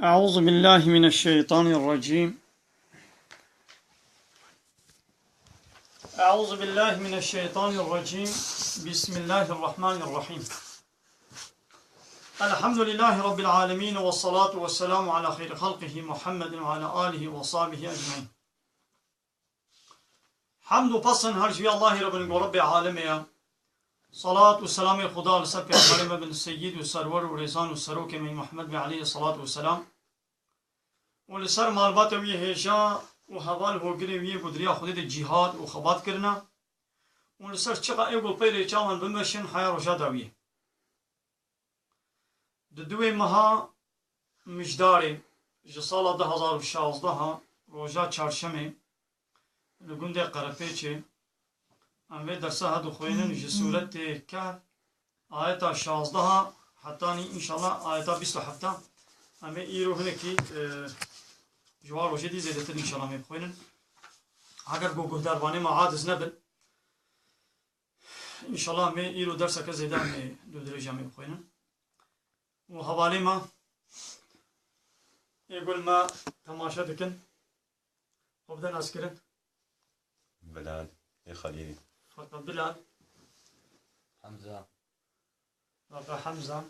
أعوذ بالله من الشيطان الرجيم. أعوذ بالله من الشيطان الرجيم. بسم الله الرحمن الرحيم. الحمد لله رب العالمين والصلاة والسلام على خير خلقه محمد وعلى آله وصحبه أجمعين. حمد و پسند هر جوی الله رب العالمين. صلاة والسلام خدا لسر پیغمبر بن سید و سرور و رزان و سروک من محمد علیه الصلاة والسلام و لسر معلومات وی هجا و حوال هوگری وی گدریا خودی ده جهاد و خبات کرنا و لسر چقا ایگو پیری چاوان بمشن حیا روشا داویه ده دوی مها مجداری جسال 2016 روژا چارشمه لگنده قرپیچه اموی درسه هدو خوینن جسورت که آیتا 16 حتی انشاءالله آیتا 27 اموی ایرو هنکی جوار روشه دی زیده تر انشاءالله می بخوینن اگر گوگه دروانه ما عادز نبن انشاءالله می ایرو درسه که زیده می دو درجه می بخوینن و حوالی ما يقول ما تماشا دكن وبدأ ناس كرن بلال يا خليلي فقط بلال حمزة فقط حمزة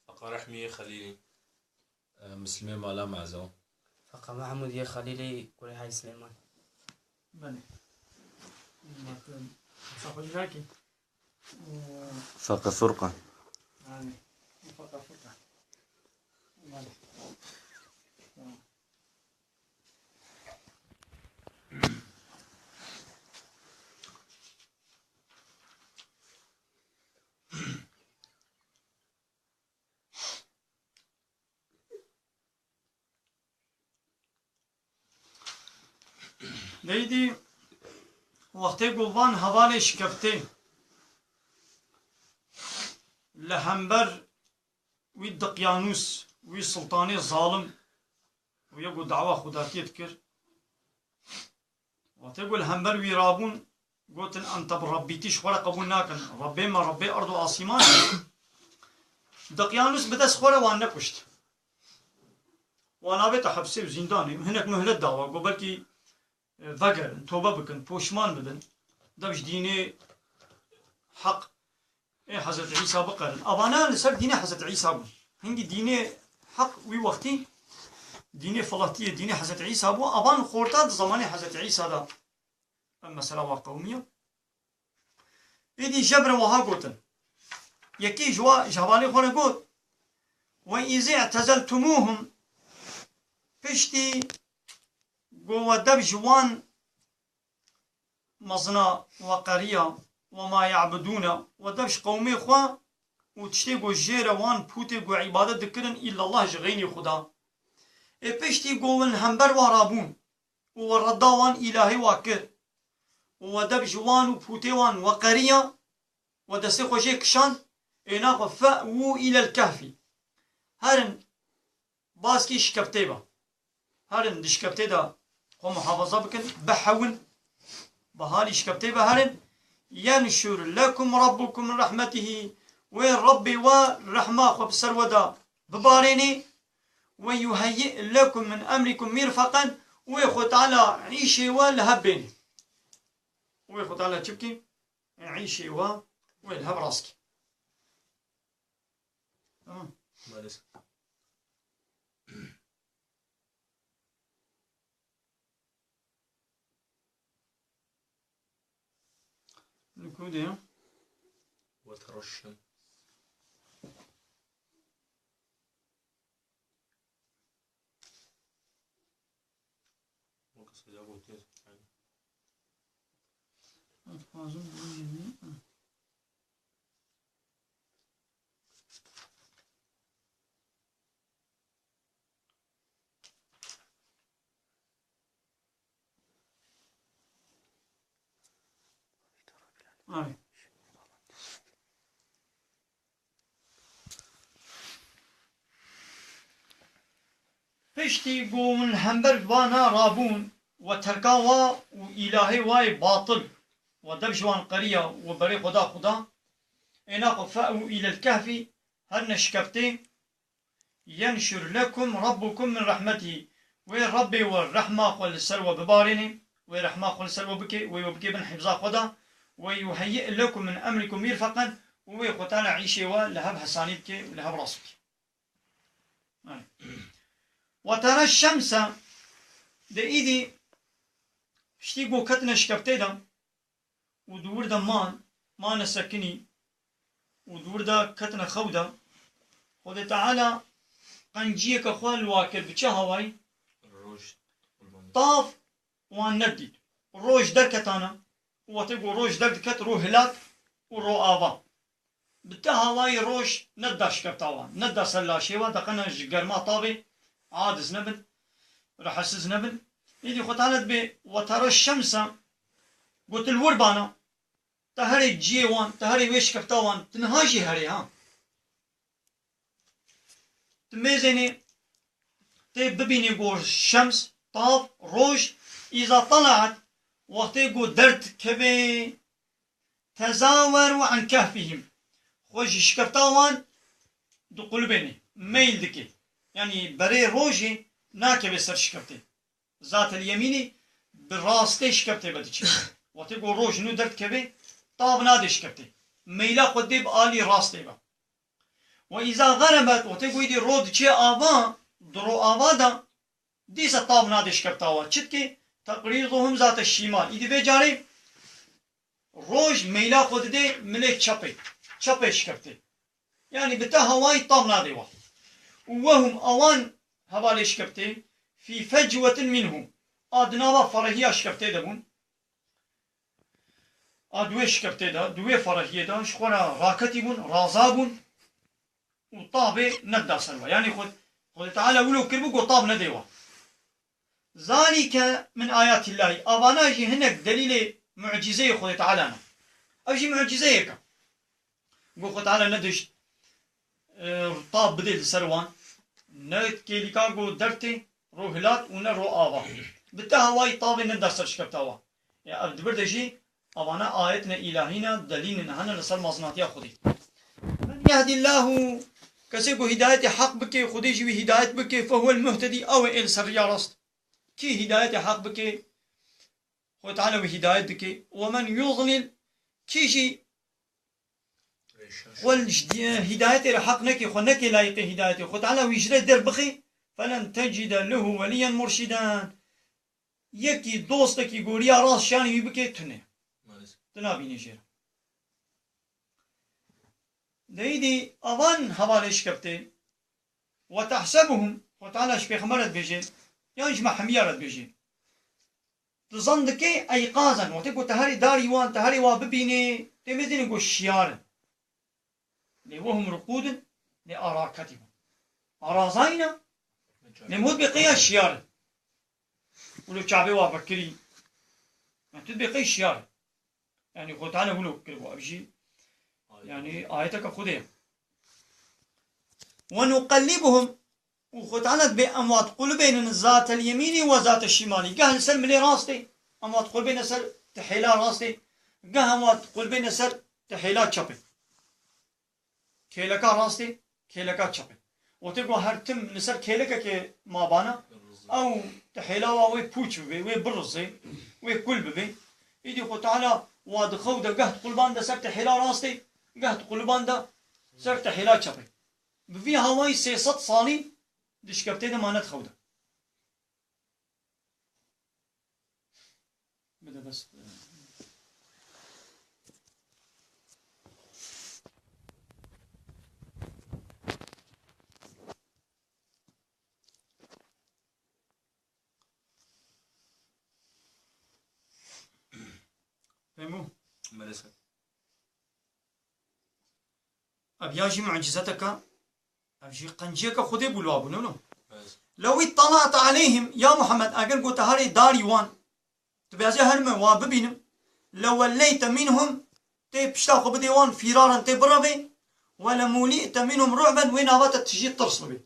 فقا رحمي يا خليلي مسلمين مالا معزو فقا محمود يا خليلي كوري هاي سليمان بني صاحب جاكي فقا فرقة يعني فقط فقط بني دیدی وقتی گلوان حوالش کفته لهمبر وی دقیانوس وی سلطانی ظالم و یکو دعوه خداتیت کر وقتی گل همبر وی رابون قلتن انت بربيتيش ولا قبول ناكن ربي ما ربي ارض آسمان دقيانوس بدس خوره وان نکشت وانا بيت حبسي و زنداني هناك مهلت دعوه قو بلكي وقرن توبه بكن پوشمان بدن دبش ديني حق اي حضرت عيسى بقرن ابانا لسر ديني حضرت عيسى بو هنگي ديني حق وي وقتي ديني فلاتيه ديني حضرت عيسى بو ابان خورتاد زماني حضرت عيسى دا مسألة قومية إيدي جبر وها قوتن يكي جوا جوالي خورا قوت وإذا اعتزلتموهم بشتي قوة دب جوان مصنع وقرية وما يعبدون ودبش قومي خوا وتشتي قو جيرا وان بوتي قو عبادة دكرن إلا الله جغيني خدا بشتي قوان همبر ورابون ورداوان إلهي واكر ودب جوان وبوتيوان وقرية ودسي خوشي كشان إناق فأووا إلى الكهف هرن باسكي شكبتيبا هرن دشكبتيدا خو محافظة بكن بحون بهالي شكبتيبا هرن ينشر لكم ربكم من رحمته وين ربي ورحمة خو بسرودا بباريني ويهيئ لكم من أمركم مرفقا ويخوت على عيشي والهبيني ويخوت على تبكي عيشي والهب راسكي تمام مالس الكودي وترشم وقصد أبو تيز پشتی قوم همبر وانا رابون وتركاوا وإلهي واي باطل ودبجوان قرية وبري خدا إناق فأووا إلى الكهف هر نشكفتي ينشر لكم ربكم من رحمته وربي والرحمة قل السلوى ببارني ورحمة قل السلوى بكي ويبكي بن حفظا خدا ويهيئ لكم من أمركم مرفقا ويقتال عيشي ولهب حساني بكي ولهب راسك. وترى الشمس ده إيدي شتيقو كتنا شكبتي دا ودور دا ما نسكني ودور دا كتنا خودا خود تعالى قنجيك أخوان الواكر بچه هواي طاف وان نديد روش دركتانا وتقو روش دركت رو هلات ورو آبا بتا هواي روش ندا شكبتاوان ندا سلاشيوان دقنا جرما طابي عاد زنبن راح زنبن يدي خطالت بي وترى الشمس قلت الوربانا تهري جيوان تهري ويش كبتاوان تنهاجي هري ها تميزني تيب ببيني قول الشمس طاف روش إذا طلعت وقت يقول درت كبي تزاوروا عن كهفهم خوش شكبتاوان دو قلبيني ميل دكي يعني بري روجي ناكبي سر شكبتي ذات اليميني براستي شكبتي بديش وقت يقول روج نو درت كبي طاب نادي شكبتي ميلا قديب آلي راستي با وإذا غربت وتقول دي رود چه آبا درو آبا دا ديسا طاب نادي شكبتاوا چتكي تقريضهم ذات الشمال إذا بجاري روج ميلا قد دي ملك چپي شكبتي يعني بتا هواي طاب نادي وا وهم أوان هوالي شكبتي في فجوة منهم أدناوا فرهية شكبتي دبون أدوي شكبتي دا دوي فرهية دا شخورا راكتي بون رازابون وطابي ندا سلوى يعني خد تعالى ولو كربو طاب نديوا ذلك من آيات الله أباناجي هناك دليل معجزة خد تعالى أجي معجزة خد تعالى ندش طاب بدل سروان نت كيليكا جو درتي روهلات ونرو آوا بتا هواي طاب ندا سرشكبتاوا يا أبدبر دجي أبانا آياتنا إلهينا دليل نهانا لسر مازناتيا خدي من يهدي الله كسيكو هداية حق بكي خدي جوي هداية بكي فهو المهتدي أو إل سريا رست كي هداية حق بكي خد تعالى وهداية بكي ومن يضلل كيجي والهداية الحق نكي خو نكي لايقي هدايته خد تعالى ويجري در بخي فلن تجد له وليا مرشدا يكي دوستكي قوريا راس شاني بكي تنابي نجير دايدي أظن هواليش كبتي وتحسبهم وتعالى شبيخ مرد بيجي ينجمع حميارد بيجي تظن دكي أيقاظا وتقو تهاري داري وان تهاري واببيني تمزين يقول شيارا وهم رقود لأراكتهم أرازاينا نموت بقيا شيارا ولو شعبي وابكري نموت بقيا شيارا يعني خو تعالى ولو كربو أبجي يعني آيتك خذها ونقلبهم وخطعنت بأموات قلوبين ذات اليمين وذات الشمال قهل سر ملي راستي أموات قلوبين سر تحيلا راستي قهل أموات قلوبين سر تحيلا تشابي كيلكا راستي كيلكا تشابي وتقول هرتم نسر كيلكا كي ما بانا أو تحيلا وي بوش بي وي برزي وي كل بي يدي خطعنا وادخو ده قهد قلبان ده سر تحيلا راستي قهد قلبان ده سر تحيلا تشابي بفي هواي سيصد صاني دش كبتي ده مانت خوده بدأ بس فهموا؟ ملسك أبياجي معجزتك أبجي قنجيك خدي بلوابو نو لو اطلعت عليهم يا محمد أقل قلت هاري داري وان تبيازي هرمي واببينم لو وليت منهم تبشتاقوا بديوان فرارا تبربي ولا مولئت منهم رعبا وين هبات تجي ترصبي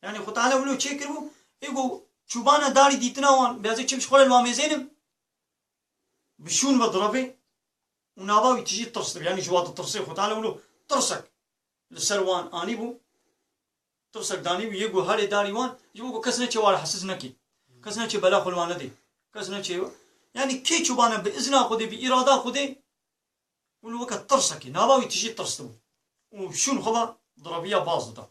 يعني خد تعالى ولو تشكروا يقول شوبانا داري ديتنا وان بيازي تشمش خول الواميزينم بشون بضربي وناباوي تجي ترصبي يعني جواد الترصيب خد تعالى ولو ترسك للسروان آني بو ترسك داني ويجو هالي داريوان يجو كسنة شيء ولا حسسنا كي كسنة شيء بلا خلوانا دي كسنة شيء يعني كي شبانا بإذن خدي بإرادة خدي والوقت ترسكي نابا تجي ترسلو وشون خبا ضربية باصدة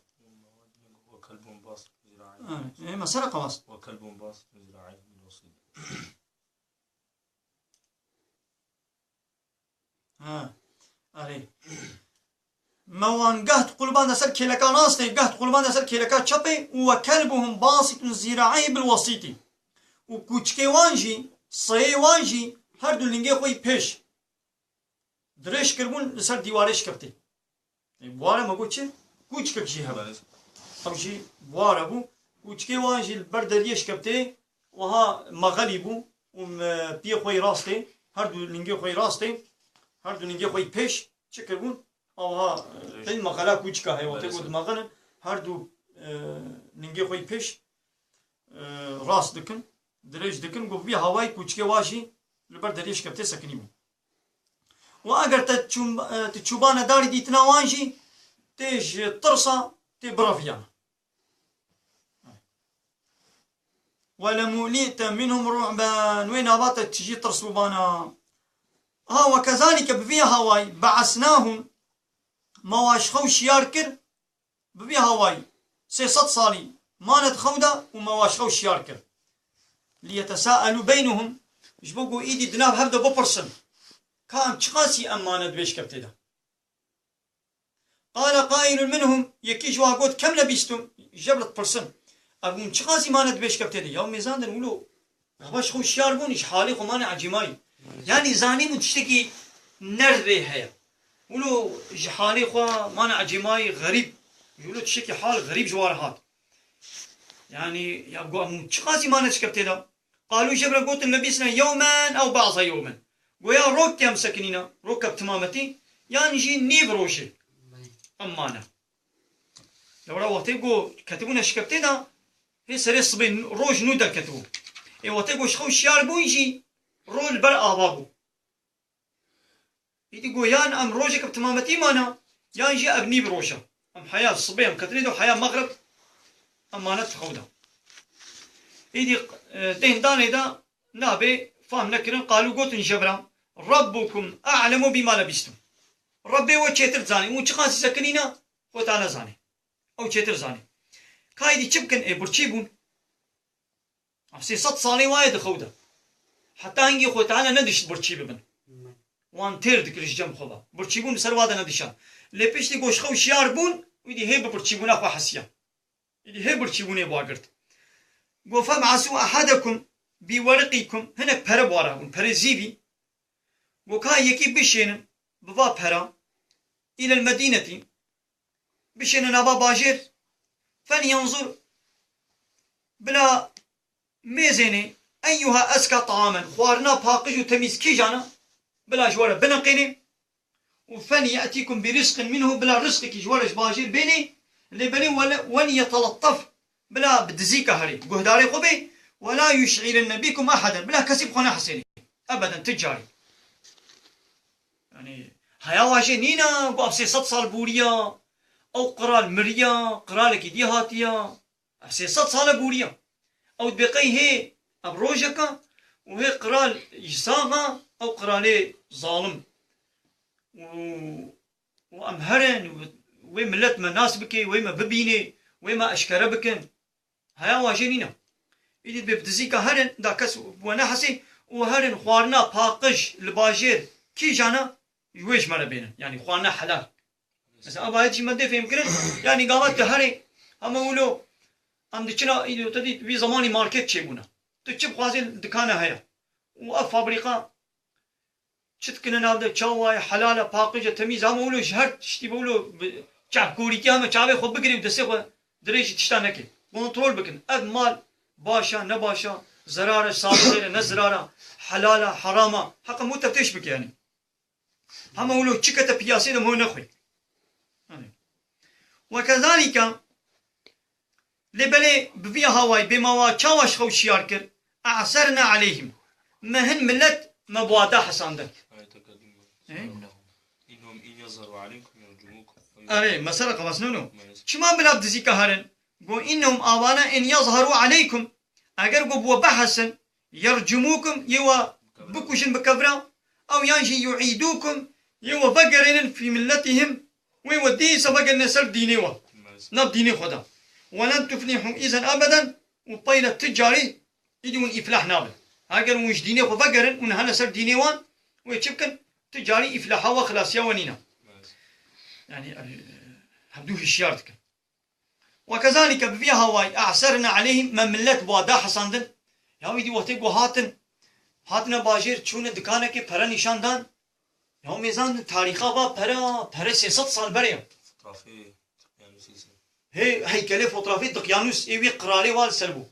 وكلب باسط ذراعيه إيه مسألة خلاص وكلب باسط ذراعيه بالوصيد. أري موان قهت قلبان دسر كيلكا ناستي قهت قلبان دسر كيلكا تشبي وكلبهم باسط ذراعيه بالوسيط وكوچكي وانجي صي وانجي هر دو لنگي خوي پیش درش كربون لسر ديوارش كبتي بواره ما قلت كوچك جي هبا او جي بواره بو كوچكي وانجي البردريش كبتي وها مغلي بو بي خوي راستي هر دو لنگي خوي راستي هر دو لنگي خوي پیش چكربون او ها تين مغلا كوچكا هي وتي قد مغن هر دو لنگي خوي پیش راست دكن درج دكن قف بي هواي كوچكي واشي البردريش كبتي سكني بو واگر تشوبانا داري دي تناوانجي تيج ترصا تبرافيانا ولمولئت منهم رعبا وين ابات تجي ترصوبانا ها وكذلك بفيها هواي بعثناهم مواشخو شياركر بفيها هواي 600 صالي ما ندخودا ومواشخو شياركر ليتساءلوا بينهم جبوكو ايدي دناب هبدا ببرسن كان شخاصي أمانة بيش كبتدا قال قائل منهم يكيش واقود كم لبستم جبلت برسن أقول شخاصي مانة بيش كبتدا يوم ميزان دنولو خباش خو شياربون إيش حالي خو مانع عجماي يعني زاني متشتكي نربي هيا ولو حالي خو مانع عجماي غريب يقولوا تشتكي حال غريب جوارهات يعني يبقوا شخاصي مانة كبتدا قالوا جبل قوت لبسنا يوما أو بعض يوما ويا روك كم سكنينا روكب تمامتي يعني جي نيب روشي أمانة لو رواتيقو كتبونا شكبتنا هي سري صبين روج نودا كتبو اي واتيقو شخو شياربو يجي رول بر آبابو يديقو يان أم روجك بتمامتي مانا يان جي أبني بروشا أم حياة صبين كتريدو حياة مغرب أمانة خودا يدي دين داني دا نابي فهم نكرن قالوا قوتن جبرا ربكم أعلم بما لبستم ربي وشيتر زاني وشخاصي سكنينا وتعالى زاني أو شيتر زاني كايدي تشبكن برشيبون أفسي 6 صالي وايد خودا حتى هنجي خو تعالى ندش برشيب بن وان تير دكرش جم خوبا برشيبون سروادا ندشان لبيشتي قوش خو شياربون ويدي هي برشيبون أخو حسيا يدي هي برشيبون يبواقرت قوفا معسوا أحدكم بورقكم هناك برا بوارهون برا زيبي وكان يكي بشين بوا برا إلى المدينة بشين نابا باجر فلينظر بلا ميزيني أيها أزكى طعاما خوارنا باقج وتميز كي جانا بلا جوارة بنقيني وفليأتيكم برزق منه بلا رزق كي جوارة باجر بيني اللي بني ولن يتلطف بلا بدزيكا هري قهداري خبي ولا يشعرن بكم أحدا بلا كسب خنا حسيني أبدا تجاري يعني هيا واجه نينا بأبسي 6 صال بوريا أو قرال مريا قرالك دي هاتيا أبسي 6 صال بوريا أو تبقي هي أبروجكا وهي قرال يساغا أو قرالي ظالم وأمهرن وملت مناسبك وما ببيني وما أشكربكن هيا واجه نينا إذا ببدزيكا هرن دا كس ونحسي وهرن خوارنا باقج لباجير كي جانا يويش مرة بينا يعني خوارنا حلال مثلا أبا هاتي مدى فهم كرن يعني قامت هري أما ولو أم ديشنا إذا تدي في زماني ماركت شيبونا تجيب خوازين دكانة هيا وأف فابريقا شتكنا نابدا شواي حلالة باقجة تميز أما ولو شهر شتي بولو شعب كوريتي أما شعبي خب بقري ودسي خو دريش تشتانكي كنترول بكن أد مال باشا نباشا زرارة صابرة نزرارة حلالة حرامة حقا مو تفتيش بك يعني هم ولو تشكت بياسي ده مو نخوي وكذلك لبلي بفيا هواي بما تشاوش خو شياركر أعسرنا عليهم ما هن ملت مبوادا حساندك إنهم إن يظهروا عليكم يرجموكم أري مسألة قبس نونو شما بلا بدزيكا هرن قو إنهم آوانا إن يظهروا عليكم أجر قو بو بحثا يرجموكم يوا بكوشن بكبرا أو ينجي يعيدوكم يوا بقرين في ملتهم ويودي سبق النسل ديني نب ديني خدا ولن تفلحوا إذا أبدا وطيلة تجاري يدون إفلاح نابل أجر وش ديني خو بقرين ونهنا سر ديني وان ويتشبكن تجاري إفلاحا وخلاصيا ونينا يعني هبدوه الشيارتك وكذلك بفيها واي أعسرنا عليهم من ملت بوادا حسندن يا ويدي وتيقو هاتنا باجير چون دكانه كي پرا نشان دان يا ميزان تاريخا با پرا 300 سال بريا فوتوغرافي دقيانوس هي هيكله فوتوغرافي دقيانوس ايوي قرالي وال سلبو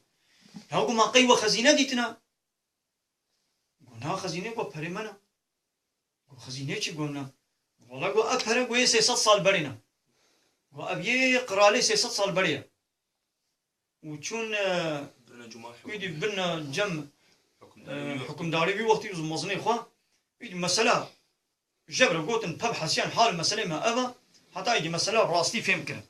يا قو ما قيوه خزينه ديتنا قلنا خزينه قو پرا منا قو خزينه چي قلنا والله قو اپرا قو 300 سال برينا وأبي قرالي 600 سال بريا وشون برنا جماح يدي بنا جم حكم داري في وقت يوزم مزني خوا يدي مسألة جبر قوتن تبحث يعني حال المسألة ما أبا حتى يجي مسألة راستي فهم كده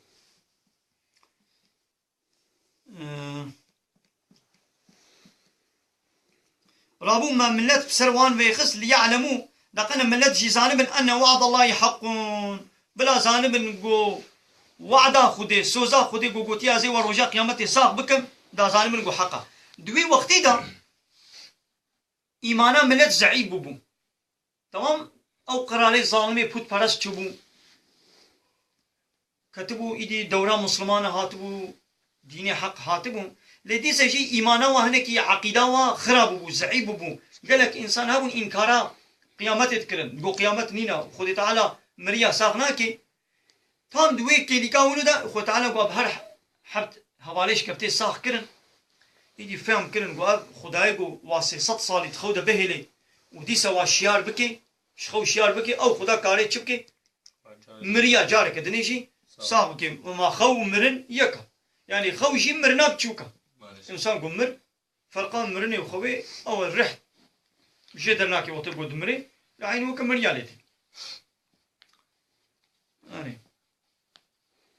رابو ما ملت بسروان ويخس ليعلموا دقنا ملت جي زانب أن وعد الله حق بلا زانب نقو وعدا خودي سوزا خودي قوتي ازي وروجا قيامتي ساق بكم دا ظالم نقو حقا دوي وقتي دا ايمانا ملت زعيب بوبو تمام او قراري ظالمي پوت پرست چوبو كتبو ايدي دورا مسلمان هاتبو دين حق هاتبو لدي سجي ايمانا وهنكي عقيده وخراب بوبو زعيب بوبو قالك انسان هابون انكارا قيامت تكرن نقو قيامت نينا خودي تعالى مريا ساقناكي تام دوی کلیکا ونو دا خود تعالی قاب هر حبت حواليش كبتي ساخ كرن يدي فهم كرن قاب خداي قو واسي 100 سالي تخود بهلي ودي سوا شيار بكي شخو شيار بكي او خدا كاري تشبكي مريا جارك دنيجي ساخ بكي وما خو مرن يكا يعني خو جي مرنا بتشوكا انسان قمر فرقان مرني وخوي او الرح جدرناكي وتبو دمري لعين وكم مريالتي يعني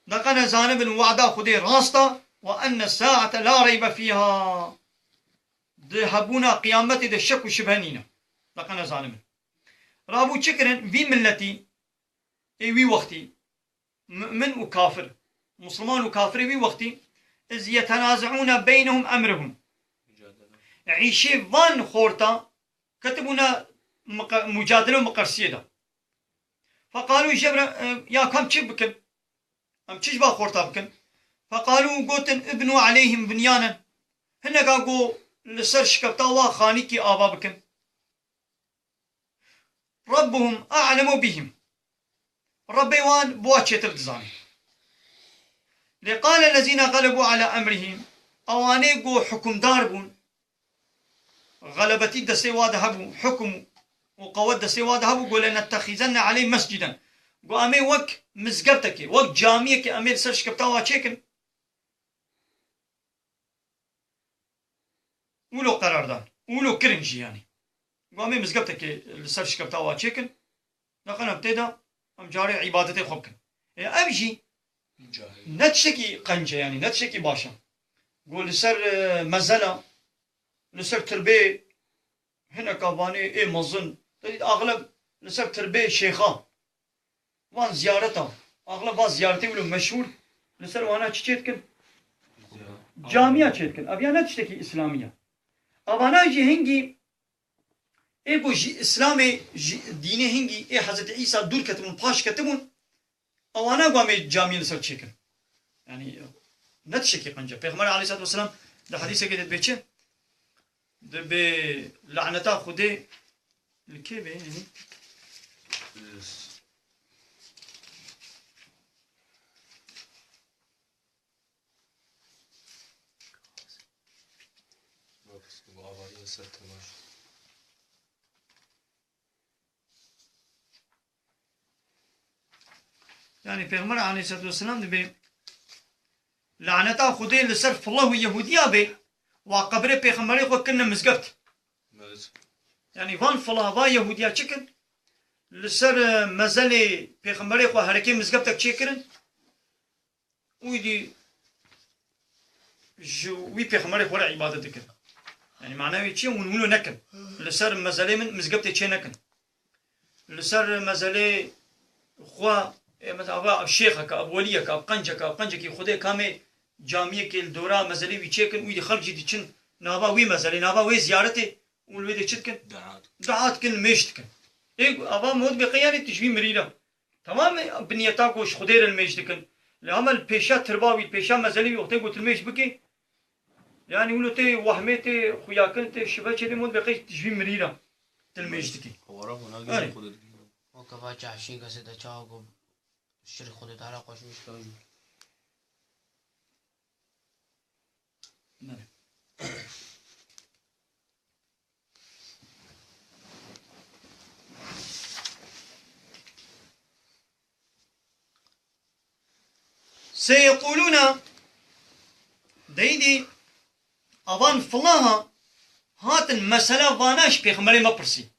لقد زانب الوعد خدي راستا وأن الساعة لا ريب فيها ذهبونا قيامتي ده الشك وشبهنينا لقد زانب رابو شكرا في ملتي في وقتي مؤمن وكافر مسلمان وكافر في وقتي إذ يتنازعون بينهم أمرهم عيشي فان خورتا كتبونا مجادلة ومقرسية فقالوا جبرا يا كم تشبكن أم تشبه خورتا بكن فقالوا قوتن ابنوا عليهم بنيانا هنا قاقو لسر شكبتاوا خانيكي آبا بكن ربهم أعلم بهم ربي وان بواتشة الدزاني لقال الذين غلبوا على أمرهم أواني قو حكم داربون غلبتي دسي وادهبوا حكم وقوات دسي وادهبوا قول لنتخذن عليه مسجدا قو أمي وك مزقبتك وك جاميك أمي لسر شكبتاوا تشيكن ولو قرار دان ولو كرنجي يعني قو أمي مزقبتك لسر شكبتاوا تشيكن لقنا ابتدا أم جاري عبادتي خوبكن أبجي نتشكي قنجة يعني نتشكي باشا قول لسر مزلة لسر تربية هنا كاباني إيه مظن أغلب لسر تربية شيخان وان زيارتها أغلب وان زيارتي ولو مشهور لسر وانا تشتكن جامعة تشتكن أبيانا تشتكي إسلامية أبانا جي هنجي إيه بو إسلامي ديني هنجي إيه حضرت عيسى دور كتبون باش كتبون أوانا قامي جامعة لسر تشتكن يعني نتشكي قنجة پیغمبر عليه الصلاة والسلام ده حديثة كده بيتشه ده بلعنتا خده الكيبه يعني يعني پیغمبر عليه الصلاة والسلام ده لعنتا خده لصرف الله ويهودية به وقبره پیغمبری خود کنه مزگفت يعني فان فلا يهودية چکن لسر مزل پیغمبری خود حرکه مزگفتک چه کرن ویدی وي بيغمبري خورا عبادة دكر يعني معناه يتشي ونولو نكن لسر مزالي من مزقبتي تشي نكن لسر مزالي خوا مثلا الشيخك اب وليك اب قنجك خدای كامي جامعه کې الدورا مزالي وي چکن وي خلق جدي چن نابا وي مزالي نابا وي زيارتي ولوي دي چتكن دعات كن مشتكن اي ابا مود بقياني تشوي مريلا تمام بنيتاك وش خدير المشتكن العمل بيشا ترباوي بيشا مزالي وقتي قلت المش بكي يعني ولو تي وهمتي خوياكن تي شبه چدي مود بقي تشوي مريلا تلمشتكي هو هناك خود وكفا جعشي قصد چاقو الشرك خود تعالى قوش مش كوجو سيقولون ديدي أظن فلاها هاتن مسألة فاناش بيخمري ما برسي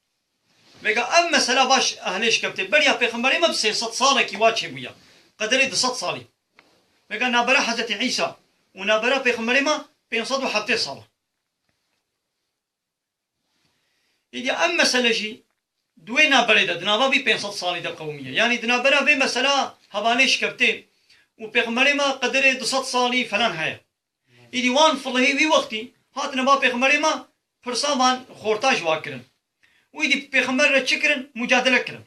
بقى أم مسألة باش أهليش كبتي بريا بيخمري ما بسي 6 صالة كي واتشي بويا قدري 6 صالي بقى نابرا حضرت عيسى ونابرا بيخمري ما بينصدوا حتى صالة إذا أم مسألة جي دوي نابرا دنابا بي 500 صالي دا قومية يعني دنابرا بي مسألة هبانيش كبتي وبيغمبري ما قدر 200 صالي فلان هيا إذا وان فلهي وي وقتي هات نبا بيغمبري ما فرصان خورتاج واكرن وإذا بيغمبر تشكرن مجادلة كرن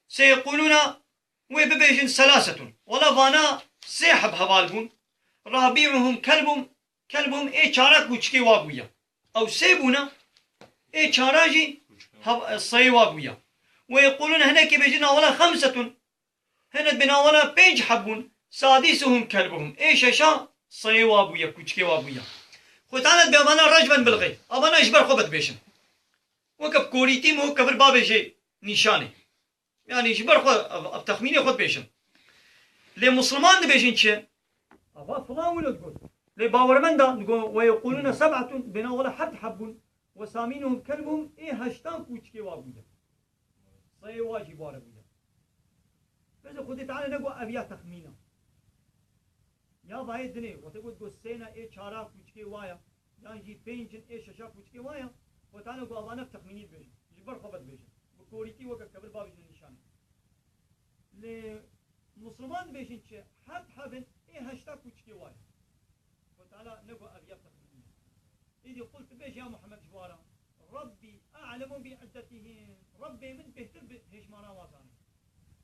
سيقولون وببيجن 3 ولا فانا سيحب هبالبون رابيعهم كلبهم اي چارك وچكي واقويا او سيبونا اي چاراجي الصي واقويا ويقولون هناك بيجن ولا 5 هنا بنا ولا 5 حبون سادسهم كلبهم ايش اشا صي وابويا كوچكي وابويا خوتانا بيمانا رجبا بالغي ابانا اجبر خبت بيشن وكب كوريتي مو كبر بابجي نشاني يعني اجبر خو تخميني خد بيشن لي مسلمان بيشن تشي ابا فلان ولا تقول لي باورمن دا نقول ويقولون 7 بنا ولا حد حبون وسامينهم كلبهم اي هشتان كوچكي وابويا صي واجب وابويا بس خدي تعالى نقول ابيا تخمينه یا باید نه وقتی گفت سینا ای چهارا کوچکی وایا یعنی جی 5 ای 6 کوچکی وایا و تعالی گو اوانه تخمینی بیش جبر خبط بیش و کوریتی و کبر بابش نشان ل مسلمان بیشین چه حبن ای 8 کوچکی وایا و تعالی نگو ابیا تخمینی ایدی قلت بیش یا محمد جوارا ربي اعلم بعدتهم ربي من بهتر هجمانا وازان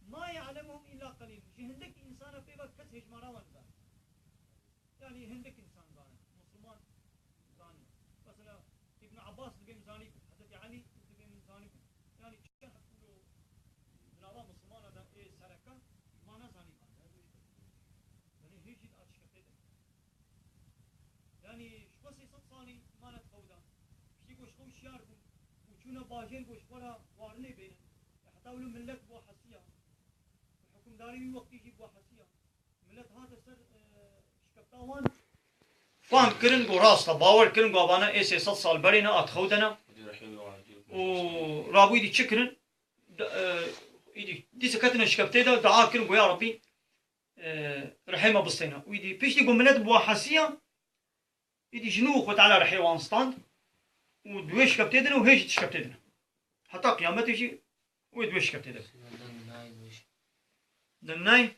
ما يعلمهم الا قليل جهندك انسان في وقت هجمانا وازان يعني هندك انسان زاني مسلمان زاني مثلا ابن عباس دبي زاني حضرت علي دبي زاني يعني كان حقولوا جنابا مسلمان هذا ايه سرقه ما زاني يعني هيك اشكته يعني شو سي صاني ما نتفودا شي كوش خو شيار وشونا باجين كوش ولا وارني بين حتى ولو ملك بو حسيه الحكم داري وقت يجي بو حسيه ملت هذا سر كابتن فهم كرن جو راستا باور كرن جو ابانا اي 6 صال برينا اتخودنا و رابوي دي تشكرن دي سكتنا شكبتيدا دعاء كرن جو يا ربي رحمه بستينا ويدي فيش دي قمنات بوا حسيه يدي جنوخ وتعالى رحي وانستان ودويش كبتيدنا وهيج تشكبتيدنا حتى قيامته يجي ويدويش كبتيدنا دناي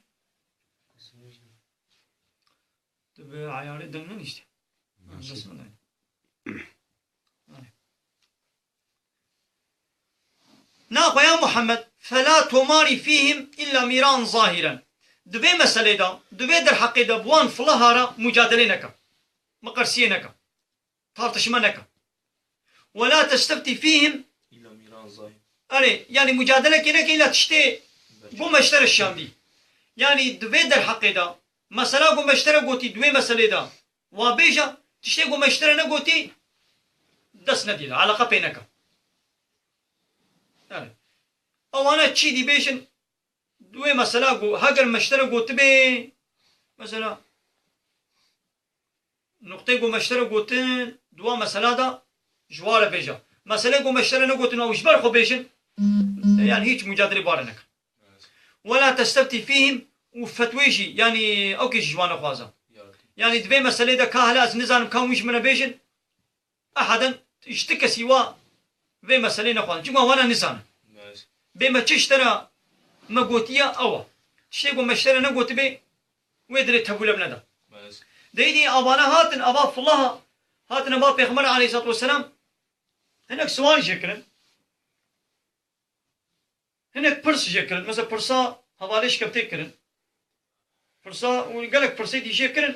تبع عياري دمنا نشتي بس من ناقو يا محمد فلا تماري فيهم إلا ميران ظاهرا دبي مسألة دا دبي در حقي دا بوان فلهارا مجادلينك مقرسينك تارتشمنك ولا تستفتي فيهم إلا ميران ظاهر يعني مجادلة كينك إلا تشتي قوم اشتري الشام دي يعني دبي در حقي دا مسألة قوم اشتري قوتي دوي مسألة دا وابيجا تشتي قوم اشتري نقوتي دس نديد علاقة بينك او انا تشي دي بيشن دوي مسألة قو هاجر مشتري قوت بي مثلا نقطة قوم اشتري قوتين دوا مسألة دا جوار بيجا مسألة قوم اشتري نقوتين او جبر خو بيشن يعني هيك مجادلة بارنك ولا تستفتي فيهم وفتويجي يعني اوكي جوانا خوازا يعني دبي مسألة دا كهلاس نزان كومش من بيجن أحدا اشتكى سوا في مسألة نقول جمع وانا نزان بما تشترى ما قوتيا أو تشتكوا ما اشترى نقوت بي ويدري تقول ابن ده ديدي أبانا هاتن أبا فلها هاتن أبا بيغمر عليه الصلاة والسلام هناك سؤال شكرا هناك برس شكرا مثلا برسا هواليش كبتكرن برسا وقالك برسي دي شكرا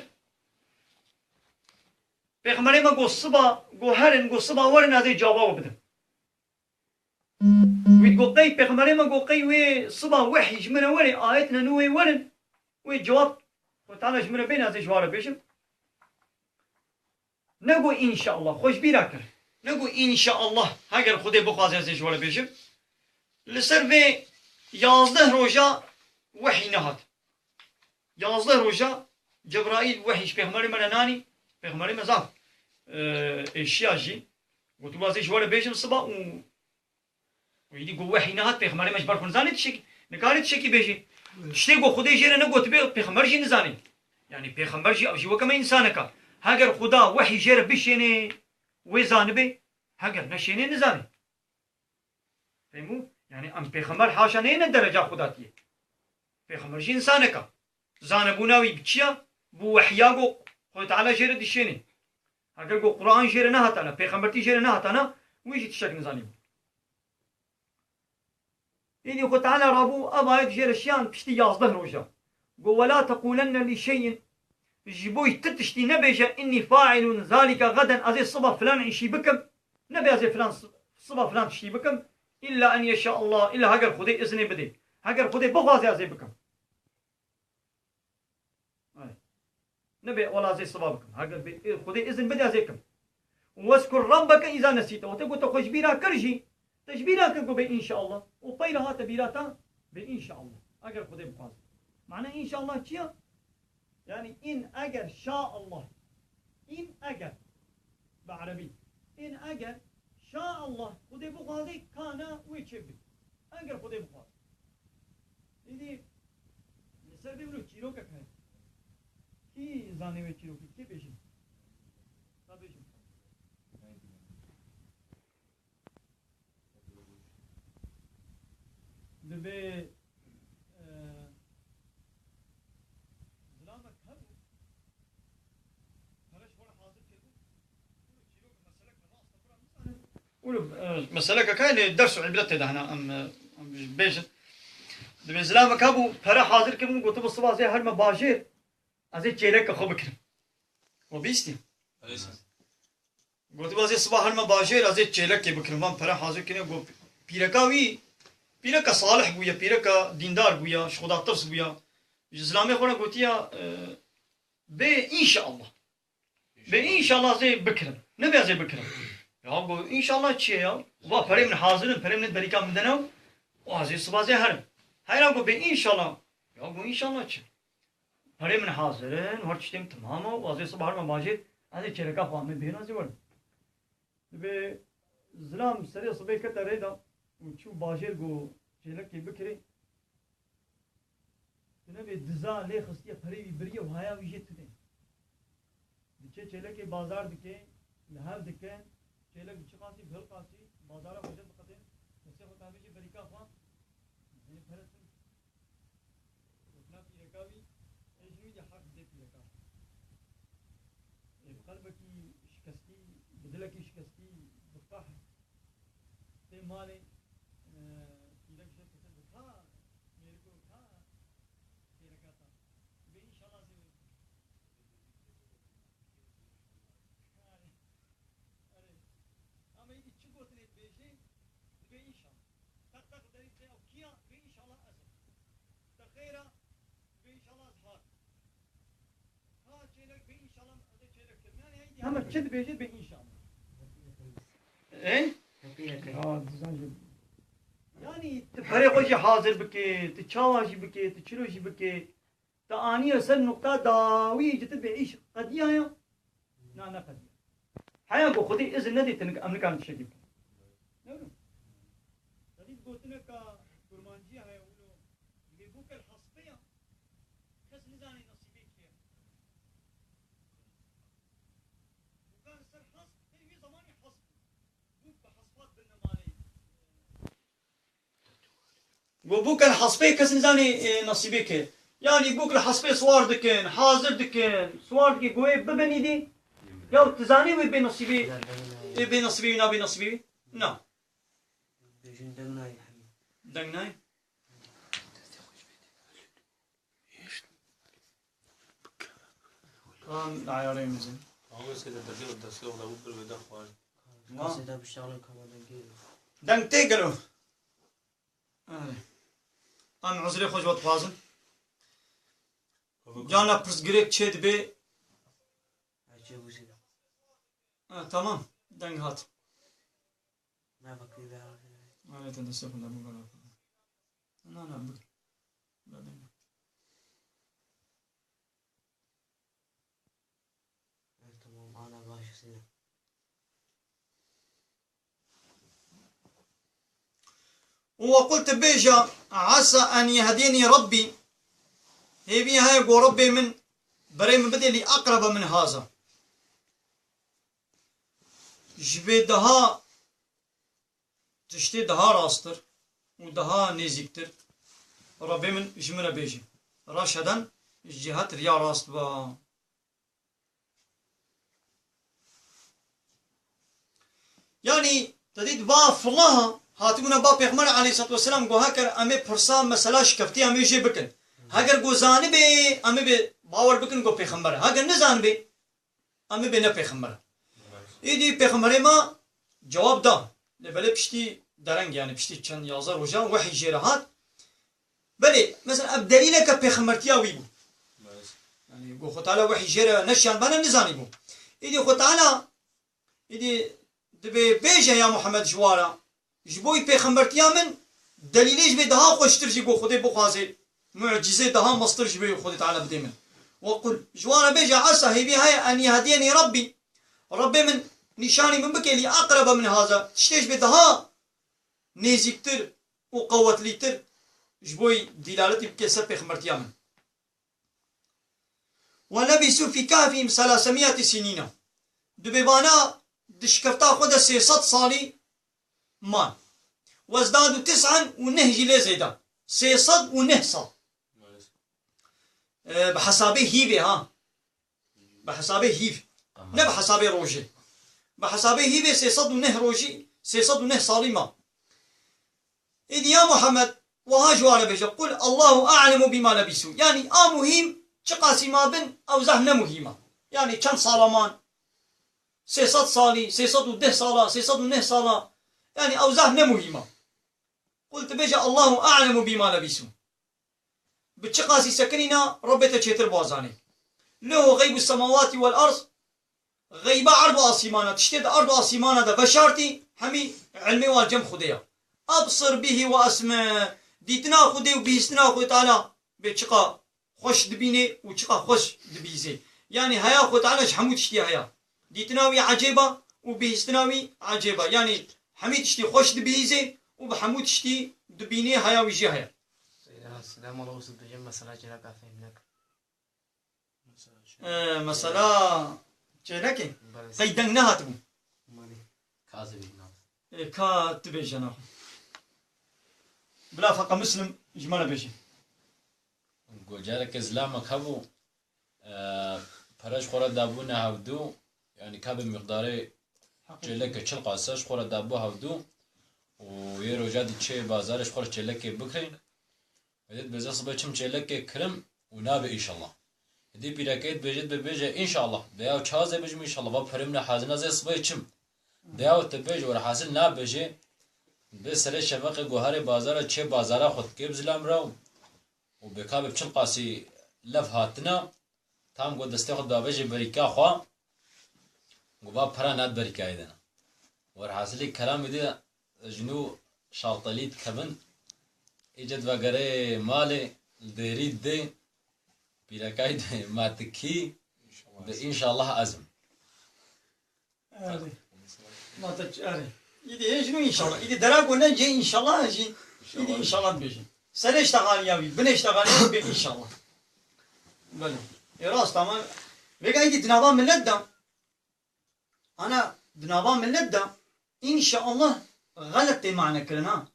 بيغمري ما قو الصبا قو هرن قو الصبا ورن هذه جوابه بدن ويقول قي بيغمري ما قو قي وي صبا وحي جمنا ورن آيتنا نوي ورن ويجواب وتعالى جمنا بين هذه جواب بيشم نقول إن شاء الله خوش بيراكر نقول إن شاء الله هاجر خدي بقاز هذه جواب بيشم لسر في يازده روجا وحي نهات يازده روجا جبرائيل وحيش بيغمري مناناني بيغمري مزاف الشياجي وتبازي جوال بيجم صبا ويدي قو وحي نهات بيغمري مجبر كون زاني تشكي نكاري تشكي بيجي تشتي قو خدي جيرا نقو تبي بيغمر جي نزاني يعني بيغمر جي او جي وكما انسانك هاجر خدا وحي جيرا بيشيني ويزان بي هاجر نشيني نزاني فهمو يعني ام بيغمر حاشا نين درجة خداتي بيغمر جي انسانك زانبوناوي بتشيا بو وحياغو خو تعالى جيرا دشيني اگر قو قرآن جيرا نهاتانا بيغمرتي جيرا نهاتانا ويجي تشك نزاني إني خو تعالى رابو أبا جيرا شيان بشتي يازده روجا قو ولا تقولن لشيء جيبوي تتشتي نبيجا إني فاعل ذلك غدا أزي الصبا فلان عشي بكم نبي أزي فلان صبا فلان عشي بكم إلا أن يشاء الله إلا هاجر خدي إذني بدي هاجر خدي بغازي أزي بكم نبي ولا زي صبابكم هاجر خدي إذن بدي أزيكم واذكر ربك إذا نسيت وتقول تخش بيرا كرجي تجبيرا كنكو بإن شاء الله وطيرها تبيراتا بإن شاء الله أجر خدي بغازي معنى إن شاء الله كيا يعني إن أجر شاء الله إن أجر بعربي إن أجر شاء الله خدي بغازي كان ويتشبي أجر خدي بغازي إذا سربي بلو تشيروكا كان كي زاني ويتشيروكي كي بيشين تابيشين دبي زلامك هبو هرش ولا حاضر كده تشيروك مسألة كنا أصلا مسألة كاين درس عبرت ده هنا أم بيشن دبي زلامك هبو فرا حاضر كده قلت بالصباح زي هالما باجير أزي تشيلك خو بكرم وبيستي قلت بازي صباح هالما باجير أزي تشيلك بكرم وان فرا حاضر كده قلت بيركاوي بيركا صالح بويا بيركا ديندار بويا شخدا طرس بويا إسلامي خونا قلتيا بإن شاء الله بإن شاء الله زي بكرم نبي زي بكرم يا أبو إن شاء الله تشيا وبا فريم من حاضر فريم من بريكا من دنو وازي صباح زي هرم هاي أبو بإن شاء الله يا أبو إن شاء الله تشيا فريم من حاضرين وهرتشتم تماما وازي صباح هرم ماجد هذه شركة فاهم بينا زي ورد دبي زلام سريع صبي كتريدا وشو باجر جو شلك بكري تنبي دزا ليه خصية فريبي بريه وهايا ويجت تدين دكتور شلك بازار دكتور لهر دكتور شلك بشقاسي بهل قاسي بازار وجد بقتين نسيخ تابيجي بريكا فا يعني فرس وكنا في ركابي ايش ميجي حق دي في ركاب بقلبك شكستي بدلك شكستي بفاح ते माने इधर से कुछ था मेरे को था ये रखा था वे इंशाल्लाह से अरे हमें ये चुको तने बेचे वे इंशाल्लाह तक दरी से अब किया वे इंशाल्लाह ऐसे तखैरा वे इंशाल्लाह था हाँ चले वे इंशाल्लाह अरे चले कितना नहीं हम अच्छे बेचे वे इंशाल्लाह يعني تفرقوا حاضر بكي تشاواجي بكي تشلوجي بكي تاني رسل نقطة داوي جت بعيش قديا يا نا قديا حياة خدي إذن ندي تنك أمريكان تشجيب نعم تدي بوتنا كورمانجي هاي ولو يبوك الحصبية كس نزاني نصيبك بوك الحصبي كسنزاني نصيبك يعني بوك الحصبي صوار دكن حاضر دكن صوار دكن قوي ببني دي يا تزاني وي بنصيبي بنصيبي نا بنصيبي نا بيجن دمناي حبيبي دنگناي كان عيارين مزين هو سيدا دقيق الدسيق ولا بكر بدا خوان كاسدا بيشتغل كمان دقيق دنگ تيقلو ام عذري خوش وقت فازن جانا برس گريك چه دبي عجيب وسيدا تمام دنگ هات ما بكري بها ما تندسك ولا بقى لا بك لا دنگ تمام انا باش سيدا وقلت بيجا عسى أن يهديني ربي هي بيها يقول ربي من بريم بدي لي أقرب من هذا جبي دها تشتي دها راستر ودها نيزيكتر ربي من جمنا بيجي راشدا الجهات ريا راست با يعني تديد با فلها هاتمونا با پیغمبر علیه الصلاة والسلام گو هکر امی پرسا مسئله شکفتی امی جی بکن هگر گو زانی بی امی بی باور بکن گو پیغمبر هگر نزان بی امی بی نه پیغمبر ایدی پیغمبر ما جواب دا لبلی پشتی درنگ يعني پشتی چند یازار وجا وحی جیرهات بلی مثلا اب دلیل که پیغمبرتیا وی بو يعني گو خود تعالی وحی جیره نشیان بنا نزانی بو ایدی خود تعالی ایدی دبی بیجه یا محمد جوارا جبوي پیغمبرتیا من دلیلش به دها خوشتر جی گو خودی بخوازه معجزه دها مصدر جبي خودی تعالی بده من وقل جوانا بيجا عسى هي بها ان يهديني ربي من نشاني من بكي لي اقرب من هذا تشتيش بدها نيزيكتر وقوت ليتر جبوي دلالتي بكسر پیغمبرتیا من ولبسوا في كهفهم 300 سنين دبيبانا دشكفتا خود 300 صالي مان وازدادوا 9 ونهجي لي زيدا 309 صال بحسابه هيفي ها بحسابه هيف نه بحسابه روجي بحسابه هيفي 309 روجي 309 صالي ما إذ يا محمد وهاجوانا بيجا قل الله أعلم بما لبسوا يعني مهم شقاسي ما بن أو زهنا مهمة يعني كم صالمان 300 صالي 310 صالة 309 صالة يعني أوزاعنا مهمة قلت بيجا الله أعلم بما لبسوا بتشقاسي سكننا ربيت تشيتر بوازاني له غيب السماوات والأرض غيب عرض أصيمانة تشتد أرض أصيمانة ده بشارتي همي علمي والجم خديا أبصر به وأسمع ديتنا خدي وبيستنا خدي تعالى بتشقا خوش دبيني وتشقا خوش دبيزي يعني هيا خدي تعالى شحمو تشتي هيا ديتناوي عجيبة وبيستناوي عجيبة يعني حميد تشتي خوش دبيزي وبحمود تشتي دبيني هيا ويجي هيا السلام الله وصل بجمع مسألة جراكا فهمناك مسألة جراكي قيدن نهاتبو كاذبين كاتبه جناح بلا فقط مسلم جمالا بيجي گوجارك زلامك هبو پرش خورا دابونه هودو يعني كاب مقداري جلك چل قاسش خورا دابو هودو و یه روجادی چه بازارش خورا چلك بكرين بديت بزا صبح چم چلك كرم و ناب ان شاء الله دي بيراكيت بيجت بيجا ان شاء الله دياو چازه بجم ان شاء الله با پرمنا حازنا زي صبح چم دياو تبج ور حاصل ناب بجي بسر شفق گوهر بازار چه بازارا خود كيب زلام راو و بكاب چل قاسي لف هاتنا تام گو دسته خود بابجي بريكا خوا گوبا پرا ناد بريكا ايدنا ور حاصل كلام دي جنو شاطليت كبن اجد وغره مال دريد دي بيراكايد ما تكي ان شاء الله ازم ما تجاري يدي ايش ان شاء الله يدي دراغو نجي ان شاء الله اجي يدي ان شاء الله بيجي سنه تغاني يابي بنش تغاني ان شاء الله بل راس تمام بقى يدي دنابان من لدة انا دنابان من لدة ان شاء الله غلط معنى كلنا